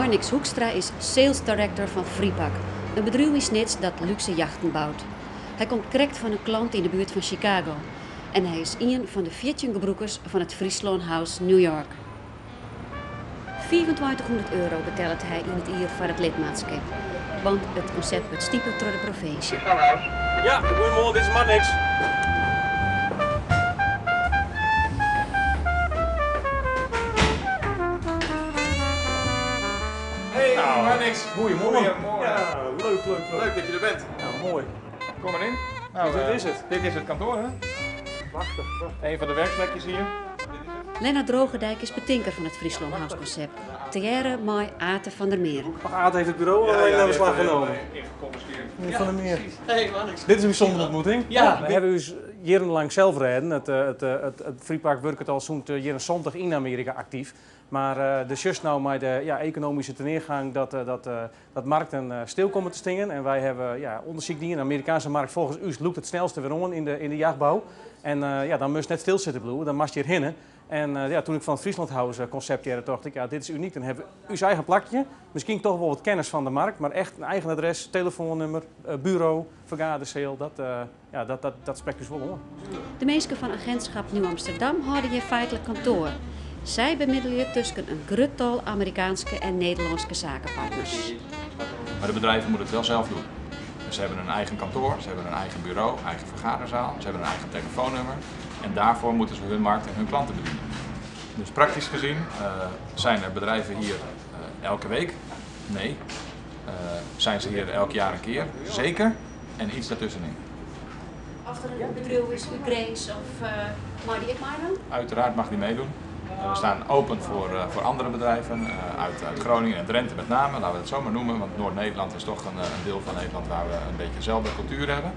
Marnix Hoekstra is Sales Director van Fripak, een bedrijf in Snits dat luxe jachten bouwt. Hij komt correct van een klant in de buurt van Chicago en hij is een van de 14 gebruikers van het Friesland House New York. €2500 betelt hij in het jaar voor het lidmaatschap, want het concept wordt stiepeld door de provincie. Ja, goedemorgen, dit is Marnix. Hey, Marnix. Goedemorgen. Ja, leuk. leuk dat je er bent. Ja, mooi. Kom maar in. Nou, dit is het. Dit is het kantoor, hè? Prachtig. Een van de werkplekjes hier. Lennart Drogendijk is betinker van het Friesland House concept. Tegeer met Aten van der Meer. Aad heeft het bureau al in beslag genomen. Ingeconfiskeerd. Van der Meer. Hey, Marnix. Dit is een bijzondere ontmoeting. Ja. We hebben dus jarenlang zelf rijden. Het Fripak werkt al zo'n jaren 70 in Amerika actief. Maar de just nou met de economische teneergang dat markten stil komen te stingen. En wij hebben onderzoek die in de Amerikaanse markt volgens u loopt het snelste weer om in de jachtbouw. En dan moest net stilzitten bloeien, dan moest je hier hinnen. En toen ik van het Friesland House concept jaren dacht ik, dit is uniek. Dan hebben we uw eigen plakje, misschien toch wel wat kennis van de markt, maar echt een eigen adres, telefoonnummer, bureau, vergaderceel, dat spreekt dus wel om. De mensen van agentschap Nieuw Amsterdam houden hier feitelijk kantoor. Zij bemiddelen tussen een gruttal Amerikaanse en Nederlandse zakenpartners. Maar de bedrijven moeten het wel zelf doen. Dus ze hebben een eigen kantoor, ze hebben een eigen bureau, eigen vergaderzaal, ze hebben een eigen telefoonnummer. En daarvoor moeten ze hun markt en hun klanten bedienen. Dus praktisch gezien zijn er bedrijven hier elke week? Nee. Zijn ze hier elk jaar een keer? Zeker. En iets daartussenin. Als er een bedrijf is, u Grace of mag die het maar doen? Uiteraard mag die meedoen. We staan open voor andere bedrijven, uit Groningen en Drenthe met name, laten we het zo maar noemen, want Noord-Nederland is toch een deel van Nederland waar we een beetje dezelfde cultuur hebben.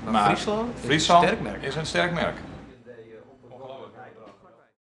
Maar Friesland is een sterk merk. Is een sterk merk.